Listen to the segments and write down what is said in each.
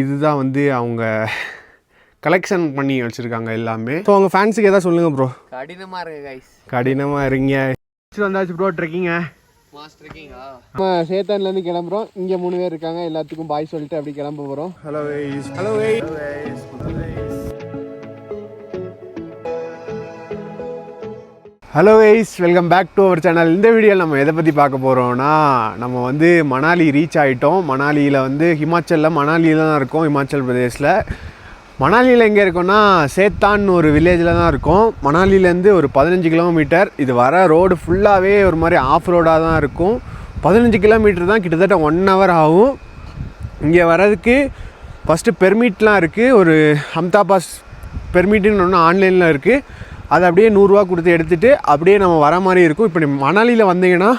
இதுதான் வந்து அவங்க கலெக்ஷன் பண்ணி வச்சுருக்காங்க எல்லாமே. ஸோ அவங்க ஃபேன்ஸுக்கு எதாவது சொல்லுங்கள் ப்ரோ. கடினமாக இருக்குது கைஸ், கடினமாக இருங்க. வந்தாச்சு ப்ரோ ட்ரெக்கிங்க. நம்ம சேத்தான்லேருந்து கிளம்புறோம். இங்கே 3 பேர் இருக்காங்க. எல்லாத்துக்கும் பாய் சொல்லிட்டு அப்படி கிளம்ப போகிறோம். Hello wise, hello wise, hello wise, welcome back to our channel. இந்த வீடியோவில் நம்ம எதை பற்றி பார்க்க போகிறோம்னா, நம்ம வந்து மணாலி ரீச் ஆகிட்டோம். மணாலியில் வந்து மணாலியில் தான் இருக்கோம், ஹிமாச்சல் பிரதேஷில். மணாலியில் எங்கே இருக்கோன்னா, சேத்தான் ஒரு வில்லேஜில் தான் இருக்கும். மணாலிலேருந்து ஒரு 15 கிலோமீட்டர். இது வர ரோடு ஃபுல்லாகவே ஒரு மாதிரி ஆஃப் ரோடாக தான் இருக்கும். 15 கிலோமீட்டர் தான், கிட்டத்தட்ட 1 hour ஆகும். இங்கே வர்றதுக்கு ஃபஸ்ட்டு பெர்மிட்லாம் இருக்குது. ஒரு ஹம்தா பாஸ் பெர்மிட்டுன்னு ஒன்று ஆன்லைனில் இருக்குது. அதை அப்படியே 100 ரூபா கொடுத்து எடுத்துகிட்டு அப்படியே நம்ம வர மாதிரி இருக்கும். இப்போ மணாலியில் வந்தீங்கன்னா,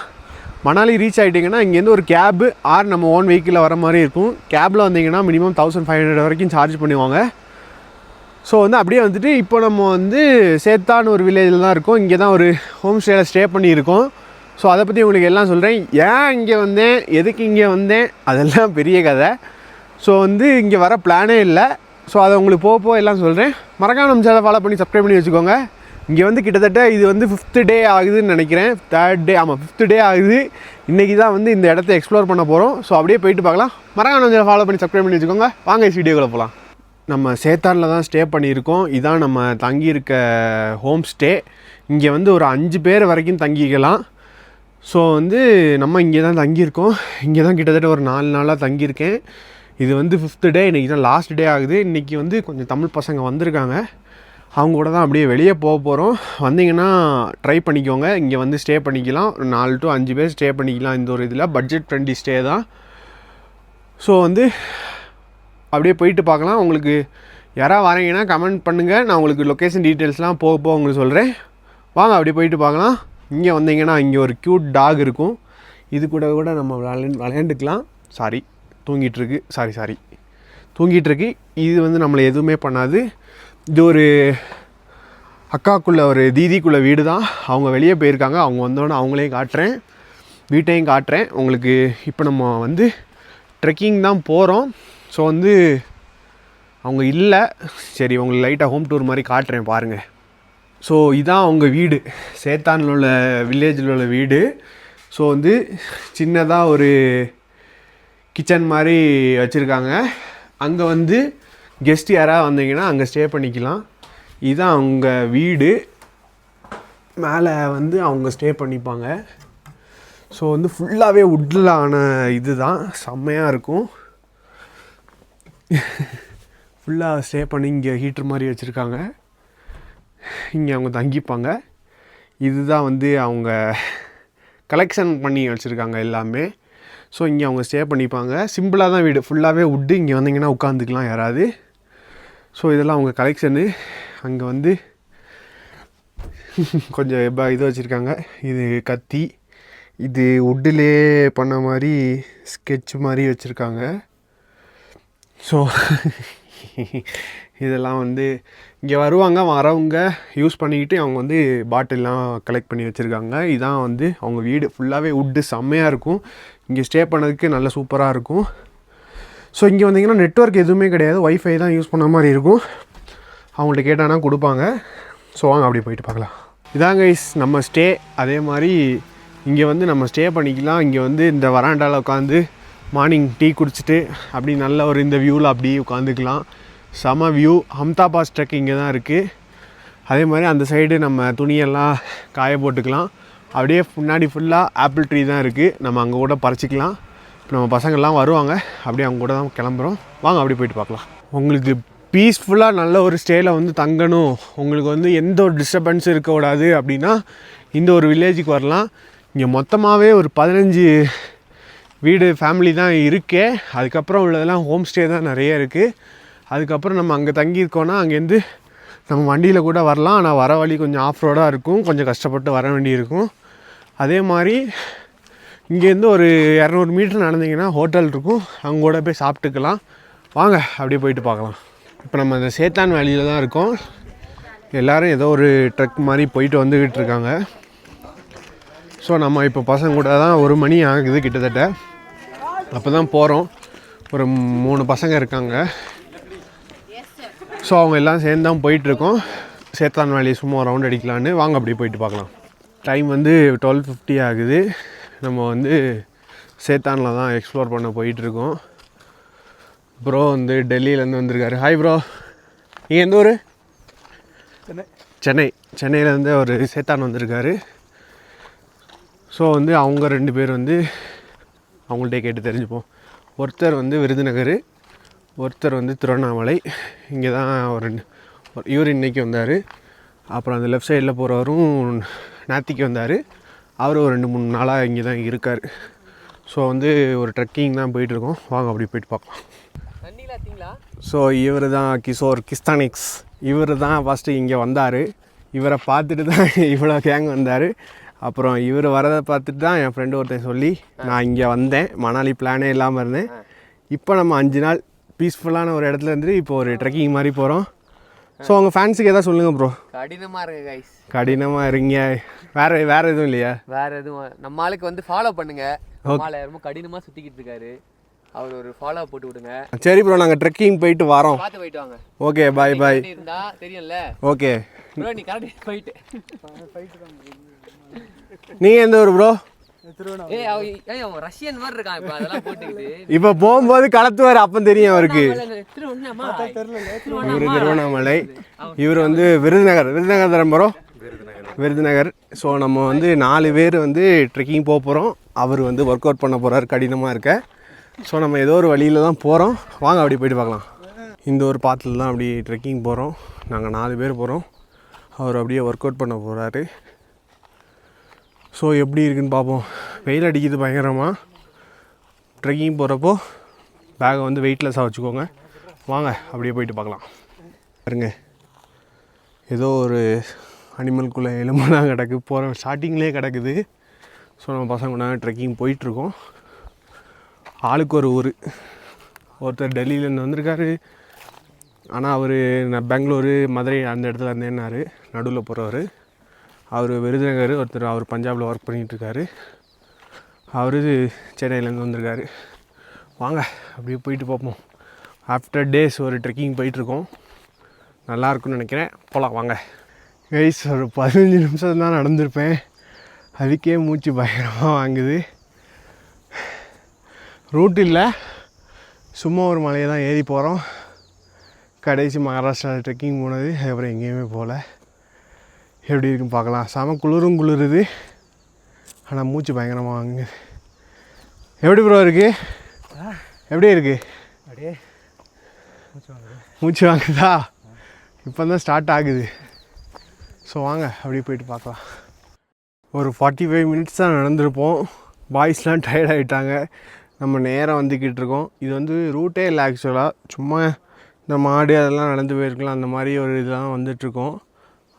மணாலி ரீச் ஆகிட்டிங்கன்னா இங்கேருந்து ஒரு கேபு ஆர் நம்ம ஓன் வெஹிக்கிளில் வர மாதிரி இருக்கும். கேபில் வந்தீங்கன்னா மினிமம் 1500 வரைக்கும் சார்ஜ் பண்ணுவாங்க. ஸோ வந்து அப்படியே வந்துட்டு இப்போ நம்ம வந்து சேத்தான் ஒரு வில்லேஜில் தான் இருக்கோம். இங்கே தான் ஒரு ஹோம் ஸ்டேயில் ஸ்டே பண்ணியிருக்கோம். ஸோ அதை பற்றி உங்களுக்கு எல்லாம் சொல்கிறேன். ஏன் இங்கே வந்தேன், எதுக்கு இங்கே வந்தேன், அதெல்லாம் பெரிய கதை. ஸோ வந்து இங்கே வர பிளானே இல்லை. ஸோ அதை உங்களுக்கு போக எல்லாம் சொல்கிறேன். மறக்காம நம்ம சேனலை ஃபாலோ பண்ணி சப்ஸ்கிரைப் பண்ணி வச்சுக்கோங்க. இங்கே வந்து கிட்டத்தட்ட இது வந்து 5th டே ஆகுதுன்னு நினைக்கிறேன். 3rd டே, ஆமாம் 5th டே ஆகுது. இன்றைக்கி தான் வந்து இந்த இடத்த எக்ஸ்ப்ளோர் பண்ண போகிறோம். ஸோ அப்படியே போயிட்டு பார்க்கலாம். மறக்காம நம்ம சேனலை ஃபாலோ பண்ணி சப்ஸ்கிரைப் பண்ணி வச்சுக்கோங்க. வாங்க வீடியோக்குள்ளே போகலாம். நம்ம சேத்தானில் தான் ஸ்டே பண்ணியிருக்கோம். இதான் நம்ம தங்கியிருக்க ஹோம் ஸ்டே. இங்கே வந்து ஒரு 5 பேர் வரைக்கும் தங்கிக்கலாம். ஸோ வந்து நம்ம இங்கே தான் தங்கியிருக்கோம். இங்கே தான் கிட்டத்தட்ட ஒரு 4 நாளாக தங்கியிருக்கேன். இது வந்து 5th டே, இன்றைக்கி தான் லாஸ்ட் டே ஆகுது. இன்றைக்கி வந்து கொஞ்சம் தமிழ் பசங்க வந்திருக்காங்க. அவங்க கூட தான் அப்படியே வெளியே போக போகிறோம். வந்தீங்கன்னா ட்ரை பண்ணிக்கோங்க. இங்கே வந்து ஸ்டே பண்ணிக்கலாம். 4 to 5 பேர் ஸ்டே பண்ணிக்கலாம். இந்த ஒரு இதில் பட்ஜெட் ஃப்ரெண்ட்லி ஸ்டே தான். ஸோ வந்து அப்படியே போயிட்டு பார்க்கலாம். உங்களுக்கு யாராவது வரீங்கன்னா கமெண்ட் பண்ணுங்கள். நான் உங்களுக்கு லொக்கேஷன் டீட்டெயில்ஸ்லாம் போக உங்களுக்கு சொல்கிறேன். வாங்க அப்படியே போயிட்டு பார்க்கலாம். இங்கே வந்தீங்கன்னா இங்கே ஒரு க்யூட் டாக் இருக்கும். இது கூட நம்ம விளையாண்டுக்கலாம். தூங்கிட்டுருக்கு. இது வந்து நம்மளை எதுவுமே பண்ணாது. இது ஒரு அக்காக்குள்ள ஒரு தீதிக்குள்ள வீடு தான். அவங்க வெளியே போயிருக்காங்க. அவங்க வந்தோடனே அவங்களையும் காட்டுறேன், வீட்டையும் காட்டுறேன் உங்களுக்கு. இப்போ நம்ம வந்து ட்ரெக்கிங் தான் போகிறோம். ஸோ வந்து அவங்க இல்லை. சரி, உங்களுக்கு லைட்டாக ஹோம் டூர் மாதிரி காட்டுறேன் பாருங்கள். ஸோ இதான் அவங்க வீடு, சேத்தானில் உள்ள வில்லேஜில் உள்ள வீடு. ஸோ வந்து சின்னதாக ஒரு கிச்சன் மாதிரி வச்சுருக்காங்க. அங்கே வந்து கெஸ்ட் யாராவது வந்தீங்கன்னா அங்கே ஸ்டே பண்ணிக்கலாம். இதுதான் அவங்க வீடு. மேலே வந்து அவங்க ஸ்டே பண்ணிப்பாங்க. ஸோ வந்து ஃபுல்லாகவே வுட்டில் ஆன இது தான், செம்மையாக இருக்கும். ஃபுல்லாக ஸ்டே பண்ணி இங்கே ஹீட்டர் மாதிரி வச்சுருக்காங்க. இங்கே அவங்க தங்கிப்பாங்க. இதுதான் வந்து அவங்க கலெக்ஷன் பண்ணி வச்சுருக்காங்க எல்லாமே. ஸோ இங்கே அவங்க ஸ்டே பண்ணிப்பாங்க. சிம்பிளாக தான் வீடு, ஃபுல்லாகவே வுட்டு. இங்கே வந்தீங்கன்னா உட்காந்துக்கலாம் யாராவது. ஸோ இதெல்லாம் அவங்க கலெக்ஷனு. அங்கே வந்து கொஞ்சம் இது வச்சுருக்காங்க. இது கத்தி, இது வுட்டிலே பண்ண மாதிரி ஸ்கெட்ச் மாதிரி வச்சுருக்காங்க. ஸோ இதெல்லாம் வந்து இங்கே வரவங்க யூஸ் பண்ணிக்கிட்டு அவங்க வந்து பாட்டில்லாம் கலெக்ட் பண்ணி வச்சுருக்காங்க. இதான் வந்து அவங்க வீடு. ஃபுல்லாகவே வுட்டு, செம்மையாக இருக்கும். இங்கே ஸ்டே பண்ணதுக்கு நல்ல சூப்பராக இருக்கும். ஸோ இங்கே வந்தீங்கன்னா நெட்வொர்க் எதுவுமே கிடையாது, ஒய்ஃபை தான் யூஸ் பண்ண மாதிரி இருக்கும். அவங்கள்ட்ட கேட்டானா கொடுப்பாங்க. ஸோ வாங்க அப்படியே போயிட்டு பார்க்கலாம். இதாங்க நம்ம ஸ்டே. அதே மாதிரி இங்கே வந்து நம்ம ஸ்டே பண்ணிக்கலாம். இங்கே வந்து இந்த வராண்டாவில் உட்காந்து மார்னிங் டீ குடிச்சிட்டு அப்படி நல்ல ஒரு இந்த வியூவில் அப்படியே உட்காந்துக்கலாம். செம வியூ. ஹம்தா பாஸ் ட்ரெக் இங்கே தான் இருக்குது. அதே மாதிரி அந்த சைடு நம்ம துணியெல்லாம் காய போட்டுக்கலாம். அப்படியே முன்னாடி ஃபுல்லாக ஆப்பிள் ட்ரீ தான் இருக்குது. நம்ம அங்கே கூட பறிச்சிக்கலாம். இப்போ நம்ம பசங்கள்லாம் வருவாங்க. அப்படியே அவங்க கூட தான் கிளம்புறோம். வாங்க அப்படியே போயிட்டு பார்க்கலாம். உங்களுக்கு பீஸ்ஃபுல்லாக நல்ல ஒரு ஸ்டேயில் வந்து தங்கணும், உங்களுக்கு வந்து எந்த ஒரு டிஸ்டர்பன்ஸும் இருக்கக்கூடாது அப்படின்னா இந்த ஒரு வில்லேஜுக்கு வரலாம். இங்கே மொத்தமாகவே ஒரு 15 வீடு ஃபேமிலி தான் இருக்கே. அதுக்கப்புறம் உள்ளதெல்லாம் ஹோம் ஸ்டே தான் நிறைய இருக்குது. அதுக்கப்புறம் நம்ம அங்கே தங்கியிருக்கோன்னா அங்கேருந்து நம்ம வண்டியில் கூட வரலாம். ஆனால் வர வழி கொஞ்சம் ஆஃப் ரோடாக இருக்கும், கொஞ்சம் கஷ்டப்பட்டு வர வேண்டியிருக்கும். அதே மாதிரி இங்கேருந்து ஒரு 200 மீட்டர் நடந்தீங்கன்னா ஹோட்டல் இருக்கும், அங்கே கூட போய் சாப்பிட்டுக்கலாம். வாங்க அப்படியே போயிட்டு பார்க்கலாம். இப்போ நம்ம இந்த சேத்தான் வேலியில் தான் இருக்கோம். எல்லோரும் ஏதோ ஒரு ட்ரெக் மாதிரி போயிட்டு வந்துக்கிட்டு இருக்காங்க. ஸோ நம்ம இப்போ பசங்க கூட தான் 1 மணி ஆகுது கிட்டத்தட்ட. அப்போ தான் போகிறோம். ஒரு 3 பசங்க இருக்காங்க. ஸோ அவங்க எல்லாம் சேர்ந்து தான் போயிட்டுருக்கோம். சேத்தான் வேலி சும்மா ரவுண்ட் அடிக்கலான்னு. வாங்க அப்படி போயிட்டு பார்க்கலாம். டைம் வந்து 12:50 ஆகுது. நம்ம வந்து சேத்தானில் தான் எக்ஸ்ப்ளோர் பண்ண போயிட்டுருக்கோம். ப்ரோ வந்து டெல்லியிலேருந்து வந்திருக்காரு. ஹாய் ப்ரோ, நீங்கள் எந்த ஊர்? சென்னையிலேருந்து ஒரு சேத்தான் வந்திருக்காரு. ஸோ வந்து அவங்க 2 பேர் வந்து அவங்கள்ட்டே கேட்டு தெரிஞ்சுப்போம். ஒருத்தர் வந்து விருதுநகர், ஒருத்தர் வந்து திருவண்ணாமலை. இங்கே தான் இவர் இன்றைக்கி வந்தார். அப்புறம் அந்த லெஃப்ட் சைடில் போகிறவரும் நேத்திக்கு வந்தார். அவர் ஒரு 2-3 நாளாக இங்கே தான் இருக்கார். ஸோ வந்து ஒரு ட்ரெக்கிங் தான் போயிட்டுருக்கோம். வாங்க அப்படி போயிட்டு பார்க்கலாம். ஸோ இவர் தான் கிஷோர் கிஸ்தானிக்ஸ். இவர் தான் ஃபஸ்ட்டு இங்கே வந்தார். இவரை பார்த்துட்டு தான் இவ்வளோ கேங் வந்தார். அப்புறம் இவர் வரதை பார்த்துட்டு தான் என் ஃப்ரெண்டு ஒருத்தன் சொல்லி நான் இங்கே வந்தேன். மணாலி பிளானே இல்லாமல் இருந்தேன். இப்போ நம்ம 5 நாள் பீஸ்ஃபுல்லான ஒரு இடத்துல இருந்துட்டு இப்போ ஒரு ட்ரெக்கிங் மாதிரி போகிறோம். ஸோ உங்கள் ஃபேன்ஸுக்கு எதாவது சொல்லுங்கள் ப்ரோ. கடினமாக இருக்குது கைஸ். கடினமாக இருங்க. வேறு எதுவும் இல்லையா? வேறு எதுவும் நம்ம ஆளுக்கு வந்து ஃபாலோ பண்ணுங்கள். நம்மளால் ரொம்ப கடினமாக சுற்றிக்கிட்டு இருக்காரு. அவர் ஒரு ஃபாலோ போட்டு விடுங்க. சரி ப்ரோ, நாங்கள் ட்ரெக்கிங் போயிட்டு வரோம். பார்த்து போயிட்டு வாங்க. ஓகே, பாய் பாய். இருந்தா தெரியும்ல. ஓகே ப்ரோ, நீ கரெக்டாக போயிட்டு நீங்கள் எந்த ஊர் ப்ரோ? ரஷ்யன் மாதிரி இருக்கான் இப்போ. அதெல்லாம் போட்டுக்கிட்டு இப்போ போகும்போது கலத்துவார், அப்போ தெரியும் அவருக்கு. இவர் திருவண்ணாமலை, இவர் வந்து விருதுநகர் தரம் ப்ரோ. விருதுநகர். ஸோ நம்ம வந்து 4 பேர் வந்து ட்ரெக்கிங் போகிறோம். அவர் வந்து ஒர்க் அவுட் பண்ண போகிறார், கடினமாக இருக்க. ஸோ நம்ம ஏதோ ஒரு வழியில் தான் போகிறோம். வாங்க அப்படி போயிட்டு பார்க்கலாம். இந்த ஒரு பாத்தில் தான் அப்படி ட்ரெக்கிங் போகிறோம். நாங்கள் 4 பேர் போகிறோம். அவர் அப்படியே ஒர்க் அவுட் பண்ண போகிறாரு. ஸோ எப்படி இருக்குன்னு பார்ப்போம். வெயில் அடிக்குது பயங்கரமாக. ட்ரெக்கிங் போகிறப்போ பேக்கை வந்து வெயிட்லெஸ்ஸாக வச்சுக்கோங்க. வாங்க அப்படியே போயிட்டு பார்க்கலாம். பாருங்க, ஏதோ ஒரு அனிமல்குள்ளே எலும்பெல்லாம் கிடக்கு. போகிற ஸ்டார்டிங்லேயே கிடக்குது. ஸோ நம்ம பசங்க நாங்கள் ட்ரெக்கிங் போயிட்டுருக்கோம். ஆளுக்கு ஒரு ஊர். ஒருத்தர் டெல்லியிலேருந்து வந்திருக்காரு. ஆனால் அவர் நான் பெங்களூரு மதுரை அந்த இடத்துல இருந்தேன்னாரு. நடுவில் போகிறவர் அவர் விருதுநகர். ஒருத்தர் அவர் பஞ்சாபில் ஒர்க் பண்ணிகிட்ருக்காரு. அவர் சென்னையிலேருந்து வந்திருக்காரு. வாங்க அப்படியே போயிட்டு பார்ப்போம். ஆஃப்டர் டேஸ் ஒரு ட்ரெக்கிங் போயிட்டுருக்கோம். நல்லாயிருக்குன்னு நினைக்கிறேன். போகலாம் வாங்க. கைஸ், ஒரு 15 நிமிஷம் தான் நடந்திருப்பேன். அதுக்கே மூச்சு பயங்கரமாக வாங்குது. ரூட் இல்லை, சும்மா ஒரு மலையை தான் ஏறி போகிறோம். கடைசி மகாராஷ்டிரா ட்ரெக்கிங் போனது. அதுக்கப்புறம் எங்கேயுமே போகல. எப்படி இருக்குன்னு பார்க்கலாம். செம குளிருது. ஆனால் மூச்சு பயங்கரமாக வாங்குது. எப்படி ப்ரோ இருக்குது? எப்படி இருக்குது? அப்படியே மூச்சு வாங்குதா? இப்போ தான் ஸ்டார்ட் ஆகுது. ஸோ வாங்க அப்படியே போயிட்டு பார்க்கலாம். ஒரு 45 மினிட்ஸ் தான் நடந்திருப்போம். பாய்ஸ்லாம் டயர்ட் ஆகிட்டாங்க. நம்ம நேராக வந்துக்கிட்டு இருக்கோம். இது வந்து ரூட்டே இல்லை ஆக்சுவலாக. சும்மா இந்த மாடு அதெல்லாம் நடந்து போயிருக்கலாம். அந்த மாதிரி ஒரு இதெல்லாம் வந்துட்டுருக்கோம்.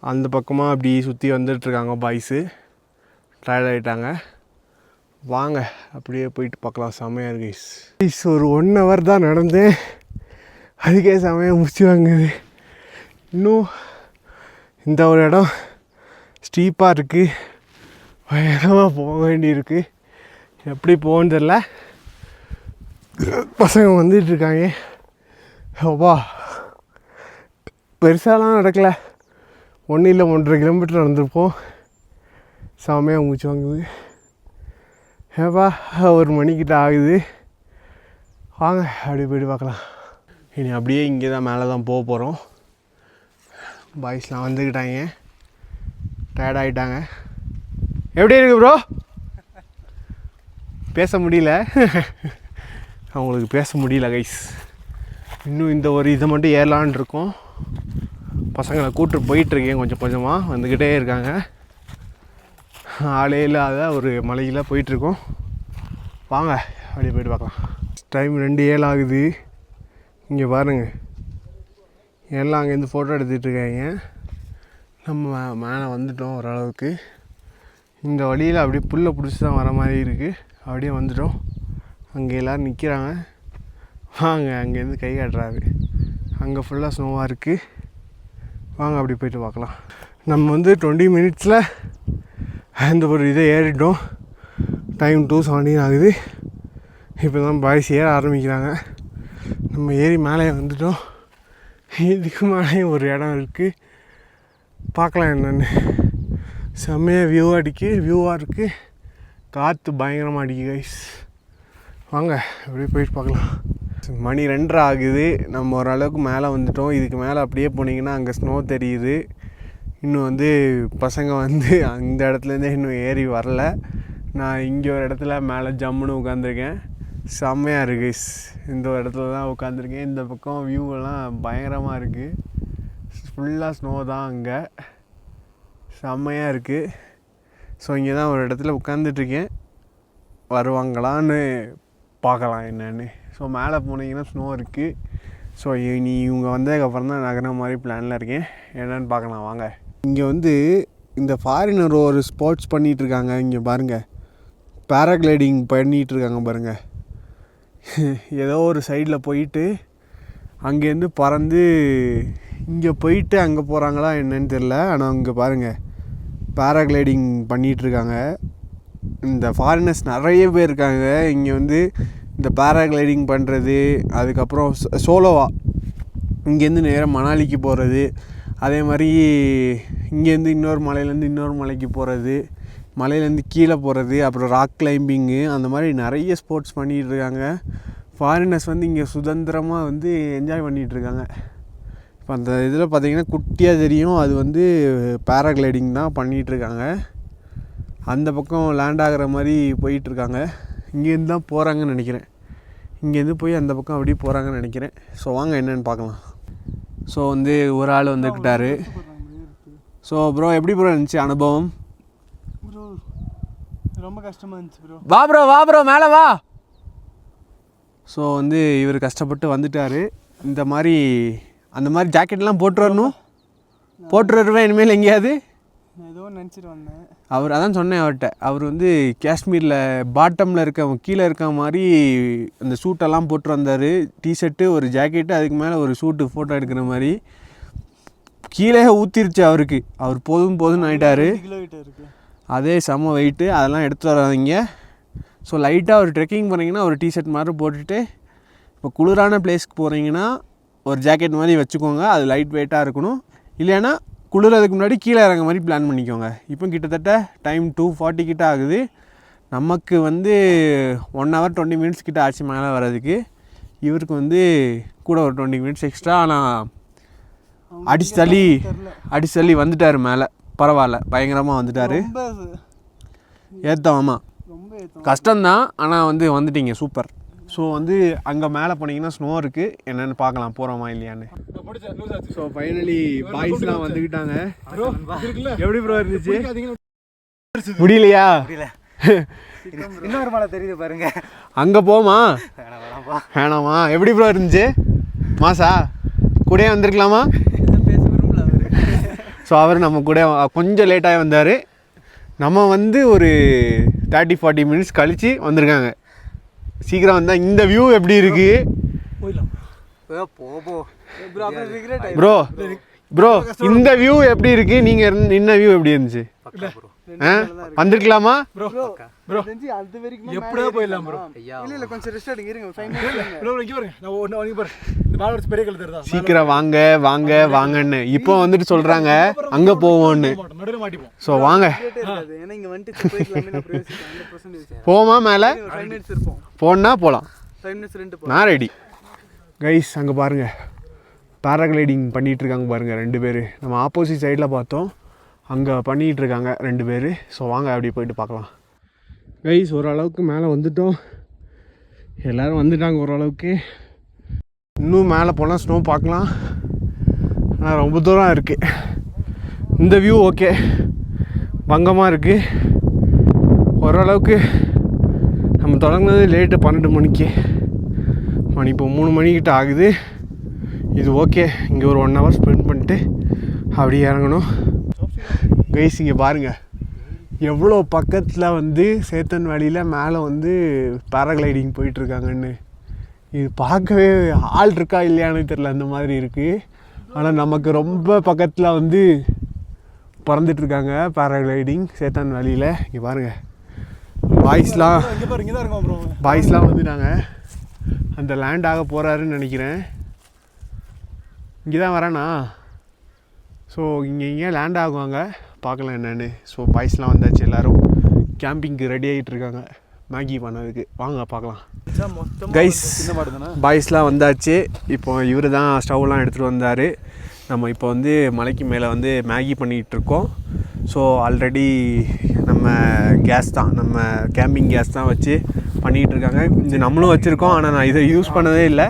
அந்த பக்கமாக அப்படி சுற்றி வந்துட்டுருக்காங்க பாய்ஸு. டயர்ட் ஆகிட்டாங்க. வாங்க அப்படியே போயிட்டு பார்க்கலாம். செம்மையாக இருக்கு. ஒரு 1 hour தான் நடந்தேன். அதுக்கே செம்மையாக முடிச்சு வாங்குது. இன்னும் இந்த ஒரு இடம் ஸ்டீப்பாக இருக்குது. பயங்கரமாக போக வேண்டியிருக்கு. எப்படி போகணுன்னு தெரில. பசங்க வந்துட்டுருக்காங்க. அப்பா, பெருசாலாம் நடக்கலை. 1 இல்லை 1.5 கிலோமீட்டர் நடந்திருப்போம். செம்மையாக மூச்சு வாங்குது. ஏப்பா, 1 மணிக்கிட்ட ஆகுது. வாங்க அப்படியே போய்ட்டு பார்க்கலாம். இனி அப்படியே இங்கே தான் மேலே தான் போக போகிறோம். பாய்ஸ்லாம் வந்துக்கிட்டாங்க. டயர்ட் ஆகிட்டாங்க. எப்படி இருக்கு ப்ரோ? பேச முடியல. அவங்களுக்கு பேச முடியல கைஸ். இன்னும் இந்த ஒரு இதை மட்டும் ஏறலான் இருக்கோம். பசங்களை கூப்பிட்டு போயிட்டுருக்கேன். கொஞ்சம் கொஞ்சமாக வந்துக்கிட்டே இருக்காங்க. ஆளே இல்லாத ஒரு மலையில் போயிட்டுருக்கோம். வாங்க அப்படியே போய்ட்டு பார்க்கலாம். டைம் 2:07 ஆகுது. இங்கே பாருங்கள், எல்லாம் அங்கேருந்து ஃபோட்டோ எடுத்துகிட்ருக்காங்க. நம்ம மேலே வந்துட்டோம் ஓரளவுக்கு. இந்த வழியில் அப்படியே புல்லை பிடிச்சி தான் வர மாதிரி இருக்குது. அப்படியே வந்துட்டோம். அங்கே எல்லோரும் நிற்கிறாங்க. வாங்க, அங்கேருந்து கை காட்டுறாரு. அங்கே ஃபுல்லாக ஸ்னோவாக இருக்குது. வாங்க அப்படி போய்ட்டு பார்க்கலாம். நம்ம வந்து 20 மினிட்ஸில் அந்த ஒரு இதை ஏறிட்டோம். டைம் 2:17 ஆகுது. இப்போ தான் பாய்ஸ் ஏற ஆரம்பிக்கிறாங்க. நம்ம ஏறி மேலே வந்துட்டோம். இதுக்கு மேலே ஒரு இடம் இருக்குது, பார்க்கலாம் என்னென்னு. செம்மையாக வியூவாக இருக்குது, காற்று பயங்கரமாக அடிக்குது கைஸ். வாங்க அப்படியே போயிட்டு பார்க்கலாம். மணி 2:30 ஆகுது. நம்ம ஓரளவுக்கு மேலே வந்துட்டோம். இதுக்கு மேலே அப்படியே போனீங்கன்னா அங்கே ஸ்னோ தெரியுது. இன்னும் வந்து பசங்க வந்து அந்த இடத்துலேருந்தே இன்னும் ஏறி வரல. நான் இங்கே ஒரு இடத்துல மேலே ஜம்முன்னு உட்காந்துருக்கேன். செம்மையாக இருக்குது. இந்த ஒரு இடத்துல தான் உட்காந்துருக்கேன். இந்த பக்கம் வியூவெல்லாம் பயங்கரமாக இருக்குது. ஃபுல்லாக ஸ்னோ தான் அங்கே, செம்மையாக இருக்குது. ஸோ இங்கே தான் ஒரு இடத்துல உட்காந்துட்ருக்கேன். வருவாங்களான்னு பார்க்கலாம் என்னென்னு. ஸோ மேலே போனீங்கன்னா ஸ்னோ இருக்குது. ஸோ நீ இவங்க வந்ததுக்கப்புறம் தான் நகர மாதிரி பிளானில் இருக்கேன். என்னென்னு பார்க்கலாம் வாங்க. இங்கே வந்து இந்த ஃபாரினர் ஒரு ஸ்போர்ட்ஸ் பண்ணிகிட்ருக்காங்க. இங்கே பாருங்கள், பேராக்ளைடிங் பண்ணிகிட்ருக்காங்க பாருங்கள். ஏதோ ஒரு சைடில் போயிட்டு அங்கேருந்து பறந்து இங்கே போயிட்டு அங்கே போகிறாங்களா என்னன்னு தெரில. ஆனால் அங்கே பாருங்கள், பேராக்ளைடிங் பண்ணிகிட்ருக்காங்க. இந்த ஃபாரினர்ஸ் நிறைய பேர் இருக்காங்க இங்கே வந்து இந்த பேராக்ளைடிங் பண்ணுறது. அதுக்கப்புறம் சோலோவாக இங்கேருந்து நேராக மணாலிக்கு போகிறது, அதே மாதிரி இங்கேருந்து இன்னொரு மலையிலேருந்து இன்னொரு மலைக்கு போகிறது, மலையிலேருந்து கீழே போகிறது, அப்புறம் ராக் கிளைம்பிங்கு, அந்த மாதிரி நிறைய ஸ்போர்ட்ஸ் பண்ணிகிட்டு இருக்காங்க. ஃபாரினர்ஸ் வந்து இங்கே சுதந்திரமாக வந்து என்ஜாய் பண்ணிகிட்ருக்காங்க. இப்போ அந்த இதில் பார்த்திங்கன்னா குட்டியாக தெரியும், அது வந்து பேராக்ளைடிங் தான் பண்ணிகிட்ருக்காங்க. அந்த பக்கம் லேண்ட் ஆகிற மாதிரி போயிட்டுருக்காங்க. இங்கேருந்து தான் போகிறாங்கன்னு நினைக்கிறேன். இங்கேருந்து போய் அந்த பக்கம் அப்படியே போகிறாங்கன்னு நினைக்கிறேன். ஸோ வாங்க என்னென்னு பார்க்கலாம். ஸோ வந்து ஒரு ஆள் வந்துக்கிட்டாரு. ஸோ ப்ரோ எப்படி ப்ரோ இருந்துச்சு அனுபவம்? ப்ரோ ரொம்ப கஷ்டமாக இருந்துச்சு ப்ரோ. வா ப்ரோ மேலே வா. ஸோ வந்து இவர் கஷ்டப்பட்டு வந்துட்டார். இந்த மாதிரி அந்த மாதிரி ஜாக்கெட்லாம் போட்டு வருவேன் இனிமேல் எங்கேயாவது. நான் ஏதோ நினச்சிட்டு வந்தேன். அவர் அதான் சொன்னேன் அவர்கிட்ட. அவர் வந்து காஷ்மீரில் பாட்டமில் இருக்க கீழே இருக்க மாதிரி அந்த சூட்டெல்லாம் போட்டு வந்தார். டிஷர்ட்டு, ஒரு ஜாக்கெட்டு, அதுக்கு மேலே ஒரு சூட்டு ஃபோட்டோ எடுக்கிற மாதிரி. கீழே ஊற்றிருச்சு அவருக்கு. அவர் போதும்னு ஆகிட்டார். அதே செம்ம வெயிட்டு, அதெல்லாம் எடுத்து வராதிங்க. ஸோ லைட்டாக ஒரு ட்ரெக்கிங் போகிறீங்கன்னா ஒரு டிஷர்ட் மாதிரி போட்டுட்டு, இப்போ குளிரான பிளேஸ்க்கு போகிறீங்கன்னா ஒரு ஜாக்கெட் மாதிரி வச்சுக்கோங்க. அது லைட் வெயிட்டாக இருக்கணும். இல்லைன்னா குளிரதுக்கு முன்னாடி கீழே இறங்க மாதிரி பிளான் பண்ணிக்கோங்க. இப்போ கிட்டத்தட்ட டைம் 2:40 கிட்ட ஆகுது. நமக்கு வந்து 1 hour 20 minutes கிட்ட ஆச்சு மேலே வர்றதுக்கு. இவருக்கு வந்து கூட ஒரு 20 minutes எக்ஸ்ட்ரா. ஆனால் அடிச்சு தள்ளி வந்துட்டார் மேலே. பரவாயில்ல, பயங்கரமாக வந்துட்டார். ஏற்றம். ஆமாம், கஷ்டம்தான், ஆனால் வந்து வந்துட்டீங்க, சூப்பர். ஸோ வந்து அங்கே மேலே போனீங்கன்னா ஸ்னோ இருக்குது. என்னென்னு பார்க்கலாம் போகிறோமா இல்லையான்னு. ஸோ ஃபைனலி பாய்ஸ்லாம் வந்துக்கிட்டாங்க. எப்படி ப்ரோ இருந்துச்சு? முடியலையா? இன்னொரு மலை தெரியுது பாருங்க, அங்கே போமா? வேணாமா? எப்படி ப்ரோ இருந்துச்சு? மாசா கூட வந்திருக்கலாமா? ஸோ அவர் நம்ம கூட கொஞ்சம் லேட்டாக வந்தார். நம்ம வந்து ஒரு 30-40 minutes கழித்து வந்திருக்காங்க. சீக்கிரம் வந்தால் இந்த வியூ எப்படி இருக்கு ப்ரோ? இந்த வியூ எப்படி இருக்கு? நீங்கள் நின்ன வியூ எப்படி இருந்துச்சு? வந்திருக்கலாமா? எப்படியா போயிடலாம் ப்ரோ. இல்ல கொஞ்சம் ரெஸ்ட் எடுங்க, இருங்க. ப்ரோ இங்க பாருங்க, நான் ஒன்னு பாரு, இந்த பாலோட பெரிய கல் தெரியுதா? சீக்கிரம் வாங்கன்னு இப்போ வந்துட்டு சொல்றாங்க அங்க போவோம்னு. நடுவுல மாட்டிப்போம். சோ வாங்க, ஏன்னா இங்க வந்துட்டு போயிடலாமே. நான் பிரயோஜனம் 100% போமா மேல 5 minutes இருப்போம். போனா போலாம். 5 minutes 2 நான் ரெடி கைஸ். அங்க பாருங்க, பேராகிளைடிங் பண்ணிட்டு இருக்காங்க பாருங்க 2 பேர். நம்ம ஆப்போசிட் சைடில் பார்த்தோம், அங்கே பண்ணிகிட்டு இருக்காங்க 2 பேர். ஸோ வாங்க அப்படி போயிட்டு பார்க்கலாம் கைஸ். ஓரளவுக்கு மேலே வந்துட்டோம், எல்லோரும் வந்துட்டாங்க ஓரளவுக்கு. இன்னும் மேலே போனால் ஸ்னோ பார்க்கலாம், ஆனால் ரொம்ப தூரம் இருக்குது. இந்த வியூ ஓகே, பங்கமாக இருக்குது ஓரளவுக்கு. நம்ம தொடங்கினது லேட்டு 12 மணிக்கு, மணி இப்போ 3 மணிக்கிட்ட ஆகுது. இது ஓகே. இங்கே ஒரு 1 hour ஸ்பெண்ட் பண்ணிட்டு அப்படியே இறங்கணும் கைஸ். இங்கே பாருங்கள் எவ்வளோ பக்கத்தில் வந்து சேத்தன் வேலியில் மேலே வந்து பேராகிளைடிங் போயிட்டுருக்காங்கன்னு. இது பார்க்கவே ஆள் இருக்கா இல்லையானு தெரில, அந்த மாதிரி இருக்குது. ஆனால் நமக்கு ரொம்ப பக்கத்தில் வந்து பறந்துட்டுருக்காங்க பேராகிளைடிங் சேத்தன் வேலியில். இங்கே பாருங்கள் பாய்ஸ்லாம் வந்துட்டாங்க. அந்த லேண்ட் ஆக போகிறாருன்னு நினைக்கிறேன். இங்கே தான் வரேண்ணா. ஸோ இங்கே லேண்ட் ஆகுவாங்க, பார்க்கலாம் என்னென்னு. ஸோ பாய்ஸ்லாம் வந்தாச்சு, எல்லோரும் கேம்பிங்க்கு ரெடி ஆகிட்டு இருக்காங்க மேகி பண்ணதுக்கு. வாங்க பார்க்கலாம். கைஸ் பாய்ஸ்லாம் வந்தாச்சு. இப்போ இவர் தான் ஸ்டவ்லாம் எடுத்துகிட்டு வந்தார். நம்ம இப்போ வந்து மலைக்கு மேலே வந்து மேகி பண்ணிகிட்ருக்கோம். ஸோ ஆல்ரெடி நம்ம கேஸ் தான், நம்ம கேம்பிங் கேஸ் தான் வச்சு பண்ணிக்கிட்டு இருக்காங்க. இது நம்மளும் வச்சுருக்கோம், ஆனால் நான் இதை யூஸ் பண்ணதே இல்லை.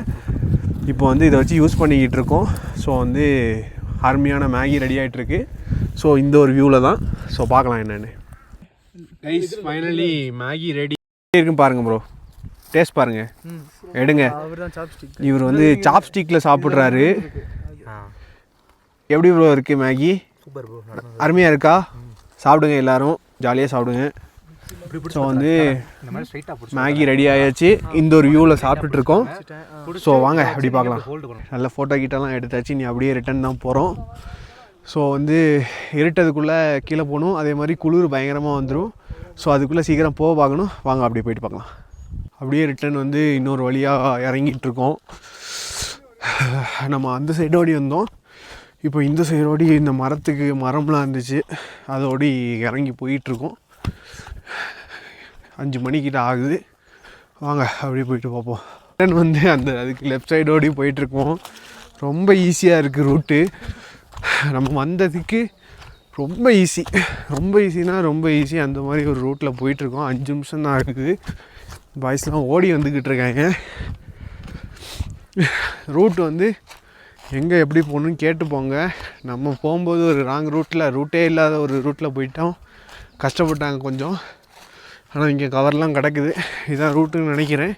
இப்போ வந்து இதை வச்சு யூஸ் பண்ணிக்கிட்டு இருக்கோம். ஸோ வந்து அருமையான மேகி ரெடி ஆகிட்டுருக்கு. ஸோ இந்த ஒரு வியூவில் தான். ஸோ பார்க்கலாம் என்னென்னு. கைஸ் ஃபைனலி மேகி ரெடி இருக்குன்னு பாருங்கள் ப்ரோ, டேஸ்ட் பாருங்கள், எடுங்க. இவர் வந்து சாப்ஸ்டிக்கில் சாப்பிட்றாரு. எப்படி ப்ரோ இருக்குது மேகி? அருமையாக இருக்கா? சாப்பிடுங்க, எல்லோரும் ஜாலியாக சாப்பிடுங்க. ஸோ வந்து மேகி ரெடி ஆயாச்சு, இந்த ஒரு வியூவில் சாப்பிட்டுட்ருக்கோம். ஸோ வாங்க அப்படி பார்க்கலாம். நல்ல ஃபோட்டோ கிட்டலாம் எடுத்தாச்சு, நீ அப்படியே ரிட்டன் தான் போகிறோம். ஸோ வந்து இருட்டதுக்குள்ளே கீழே போகணும், அதே மாதிரி குளிர் பயங்கரமாக வந்துடும். ஸோ அதுக்குள்ளே சீக்கிரம் போக பார்க்கணும். வாங்க அப்படியே போயிட்டு பார்க்கலாம். அப்படியே ரிட்டன் வந்து இன்னொரு வழியாக இறங்கிட்டுருக்கோம். நம்ம அந்த சைடோடி வந்தோம், இப்போ இந்த சைடோடி இந்த மரம்லாம் இருந்துச்சு, அதோடி இறங்கி போயிட்டுருக்கோம். 5 மணிக்கிட்ட ஆகுது. வாங்க அப்படியே போயிட்டு பார்ப்போம். ரிட்டன் வந்து அதுக்கு லெஃப்ட் சைடோடி போயிட்டுருக்கோம். ரொம்ப ஈஸியாக இருக்குது ரூட்டு. நம்ம வந்ததுக்கு ரொம்ப ஈஸினா ரொம்ப ஈஸி. அந்த மாதிரி ஒரு ரூட்டில் போயிட்டுருக்கோம். 5 நிமிஷம் தான் இருக்குது. பாய்ஸ்லாம் ஓடி வந்துக்கிட்டு இருக்காங்க. ரூட் வந்து எங்கே எப்படி போகணுன்னு கேட்டு போங்க. நம்ம போகும்போது ஒரு ராங் ரூட்டே இல்லாத ஒரு ரூட்டில் போயிட்டோம், கஷ்டப்பட்டாங்க கொஞ்சம். ஆனால் இங்கே கவர்லாம் கிடக்குது, இதான் ரூட்டுன்னு நினைக்கிறேன்.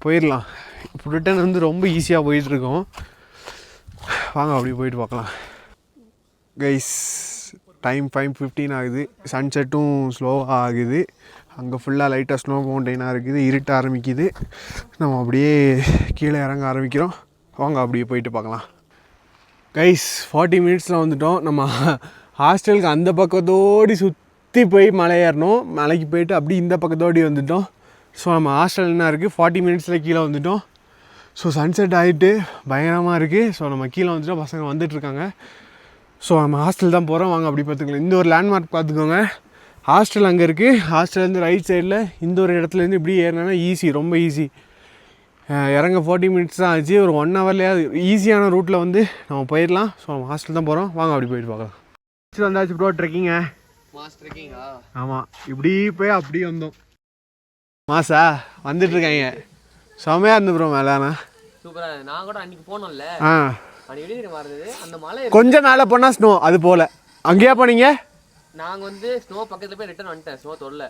போயிடலாம். இப்போ ரிட்டன் வந்து ரொம்ப ஈஸியாக போயிட்டுருக்கோம். வாங்க அப்படி போயிட்டு பார்க்கலாம். கைஸ் டைம் 5:15 ஆகுது. சன்செட்டும் ஸ்லோவாக ஆகுது. அங்கே ஃபுல்லாக லைட்டாக ஸ்னோ மவுண்டெயினாக இருக்குது, இருட்ட ஆரம்பிக்குது. நம்ம அப்படியே கீழே இறங்க ஆரம்பிக்கிறோம். வாங்க அப்படியே போயிட்டு பார்க்கலாம். கைஸ் 40 மினிட்ஸில் வந்துவிட்டோம். நம்ம ஹாஸ்டலுக்கு அந்த பக்கத்தோடி சுற்றி போய் மலை ஏறணும். மலைக்கு போயிட்டு அப்படி இந்த பக்கத்தோடி வந்துவிட்டோம். ஸோ நம்ம ஹாஸ்டல் என்ன இருக்குது, 40 மினிட்ஸில் கீழே வந்துவிட்டோம். ஸோ சன்செட் ஆகிட்டு பயங்கரமாக இருக்குது. ஸோ நம்ம கீழே வந்துவிட்டோம், பசங்க வந்துட்டுருக்காங்க. ஸோ நம்ம ஹாஸ்டல் தான் போகிறோம். வாங்க அப்படி பார்த்துக்கலாம். இந்த ஒரு லேண்ட்மார்க் பார்த்துக்கோங்க. ஹாஸ்டல் அங்கே இருக்குது. ஹாஸ்டல்லேருந்து ரைட் சைடில் இந்த ஒரு இடத்துலேருந்து இப்படி ஏறினா ஈஸி, ரொம்ப ஈஸி. இறங்க 40 மினிட்ஸ் தான் ஆச்சு. ஒரு 1 ஹவர்லேயே ஈஸியான ரூட்டில் வந்து நம்ம போயிடலாம். ஸோ நம்ம ஹாஸ்டல் தான் போகிறோம். வாங்க அப்படி போயிட்டு பார்க்கலாம். வந்தாச்சு ப்ரோ, ட்ரெக்கிங்க. ஆமாம், இப்படி போய் அப்படி வந்தோம். மாசா வந்துட்டுருக்காங்க, செமையாக இருந்து ப்ரோ. மேலானா சூப்பராக. நான் கூட அன்றைக்கி போனோம்ல, அந்த மலை கொஞ்சம் மேலே போனால் ஸ்னோ, அது போல். அங்கேயா போனீங்க? நாங்கள் வந்து ஸ்னோ பக்கத்தில் போய் ரிட்டர்ன் வந்துட்டேன், ஸ்னோ தொல்ல.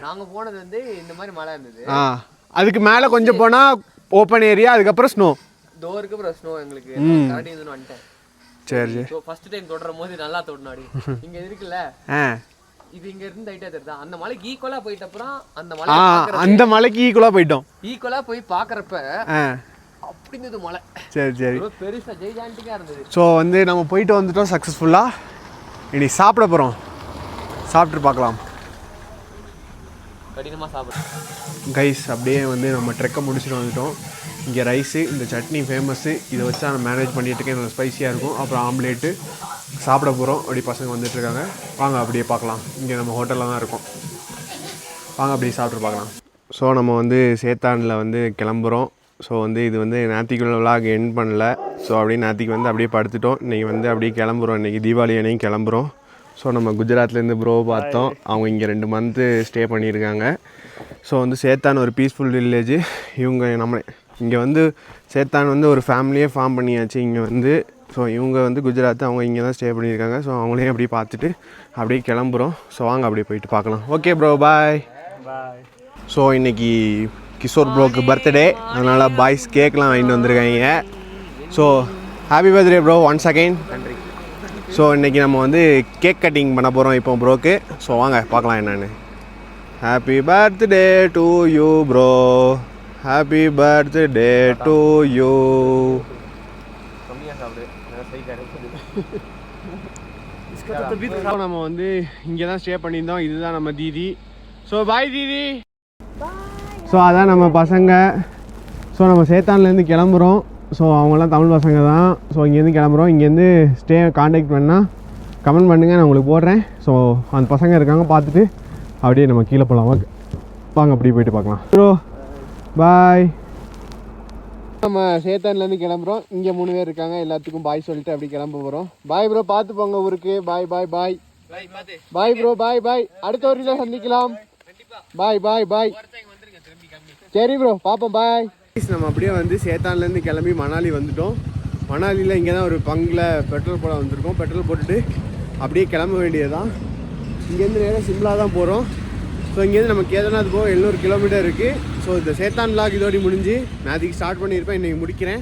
நாங்கள் போனது வந்து இந்த மாதிரி மலை இருந்தது. அதுக்கு மேலே கொஞ்சம் போனால் ஓப்பன் ஏரியா, அதுக்கப்புறம் ஸ்னோ. டோருக்கு அப்புறம் ஸ்னோ எங்களுக்கு வந்துட்டேன். சரி, ஃபர்ஸ்ட் டைம் தொடுற போது நல்லா தொடனாடி. இங்கே இருக்குல்ல, இது இங்க இருந்து ரைட்டா தெரியுதா, அந்த மலைக்கு ஈக்குவலா போயிட்ட அப்புறம் அந்த மலைக்கு ஈக்குவலா போயிட்டோம். ஈக்குவலா போய் பாக்குறப்ப அப்படி இருந்தது மலை. சரி பெருசா ஜெய்ஜாண்டிக்கா இருந்தது. ஸோ வந்து நம்ம போயிட்டு வந்துட்டோம் சக்ஸஸ்ஃபுல்லாக. இனி சாப்பிட போகிறோம், சாப்பிட்டு பார்க்கலாம். கடினமாக சாப்பிடுறோம் கைஸ். அப்படியே வந்து நம்ம ட்ரெக்கை முடிச்சுட்டு வந்துட்டோம். இங்கே ரைஸு, இந்த சட்னி ஃபேமஸ்ஸு, இதை வச்சு நான் மேனேஜ் பண்ணிகிட்டு இருக்கேன். நல்லா ஸ்பைஸியாக இருக்கும். அப்புறம் ஆம்லேட்டு சாப்பிட போகிறோம். அப்படி பசங்க வந்துட்டுருக்காங்க. வாங்க அப்படியே பார்க்கலாம். இங்கே நம்ம ஹோட்டலில் தான் இருக்கோம். வாங்க அப்படியே சாப்பிட்டு பார்க்கலாம். ஸோ நம்ம வந்து சேத்தானில் வந்து கிளம்புறோம். ஸோ வந்து இது வந்து நேத்திக்குள்ள விலாக் எண்ட் பண்ணல. ஸோ அப்படியே நேத்திக்கு வந்து அப்படியே படுத்துட்டோம். இன்றைக்கி வந்து அப்படியே கிளம்புறோம். இன்றைக்கி தீபாவளி அன்னைக்கு கிளம்புறோம். ஸோ நம்ம குஜராத்லேருந்து ப்ரோ பார்த்தோம். அவங்க இங்கே 2 மந்த்து ஸ்டே பண்ணியிருக்காங்க. ஸோ வந்து சேத்தான் ஒரு பீஸ்ஃபுல் வில்லேஜ். இவங்க நம்மளே இங்கே வந்து சேத்தான் வந்து ஒரு ஃபேமிலியே ஃபார்ம் பண்ணியாச்சு இங்கே வந்து. ஸோ இவங்க வந்து குஜராத், அவங்க இங்கே தான் ஸ்டே பண்ணியிருக்காங்க. ஸோ அவங்களையும் அப்படியே பார்த்துட்டு அப்படியே கிளம்புறோம். ஸோ வாங்க அப்படியே போயிட்டு பார்க்கலாம். ஓகே ப்ரோ, பாய். ஸோ இன்றைக்கி கிஷோர் ப்ரோக்கு பர்த்டே, அதனால் பாய்ஸ் கேக்லாம் வாங்கிட்டு வந்திருக்காங்க. So happy birthday bro once again. நன்றி. ஸோ இன்றைக்கி நம்ம வந்து கேக் கட்டிங் பண்ண போகிறோம் இப்போ ப்ரோக்கு. ஸோ வாங்க பார்க்கலாம் என்னென்னு. Happy birthday to you bro, happy birthday to you. நம்ம வந்து இங்கே தான் ஸ்டே பண்ணியிருந்தோம். இதுதான் நம்ம தீதி. ஸோ பாய் தீதி. ஸோ அதான் நம்ம பசங்க. ஸோ நம்ம சேத்தான்லேருந்து கிளம்புறோம். ஸோ அவங்களாம் தமிழ் பசங்க தான். ஸோ இங்கேருந்து கிளம்புறோம். இங்கேருந்து ஸ்டே காண்டாக்ட் பண்ணால் கமெண்ட் பண்ணுங்கள், நான் உங்களுக்கு போடுறேன். ஸோ அந்த பசங்க இருக்காங்க, பார்த்துட்டு அப்படியே நம்ம கீழே போகலாம். வாங்க அப்படியே போயிட்டு பார்க்கலாம். Bro bye. நம்ம சேத்தான்லேருந்து கிளம்புறோம். இங்கே 3 பேர் இருக்காங்க, எல்லாத்துக்கும் பாய் சொல்லிட்டு அப்படி கிளம்ப போகிறோம். பாய் ப்ரோ, பார்த்து போங்க ஊருக்கு. பாய் பாய் பாய் பாய் ப்ரோ, பாய் பாய். அடுத்த ஒரு சந்திக்கலாம். பாய் பாய் பாய். சரி ப்ரோ, பார்ப்போம். பாய். நம்ம அப்படியே வந்து சேத்தான்லேருந்து கிளம்பி மணாலி வந்துட்டோம். மணாலியில் இங்கே தான் ஒரு பங்கில் பெட்ரோல் போட வந்திருக்கோம். பெட்ரோல் போட்டுட்டு அப்படியே கிளம்ப வேண்டியதுதான். இங்கேருந்து நேராக சிம்லா தான் போகிறோம். ஸோ இங்கேருந்து நம்ம கேதார்நாத் போக 700 கிலோமீட்டர் இருக்குது. ஸோ இந்த சேத்தான் vlog இதோடு முடிஞ்சு நேற்றுக்கு ஸ்டார்ட் பண்ணியிருப்பேன், இன்றைக்கி முடிக்கிறேன்.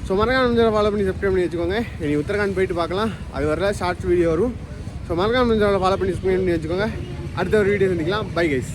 ஸோ மறக்காம ஃபாலோ பண்ணி சப்ஸ்கிரைப் பண்ணி வச்சுக்கோங்க. இனி உத்தரகாண்ட் போயிட்டு பார்க்கலாம், அது வரல ஷார்ட்ஸ் வீடியோ வரும். ஸோ மறக்காம ஃபாலோ பண்ணி சப்ஸ்கிரைப் பண்ணி வச்சுக்கோங்க. அடுத்த ஒரு வீடியோ சந்திக்கலாம். Bye guys.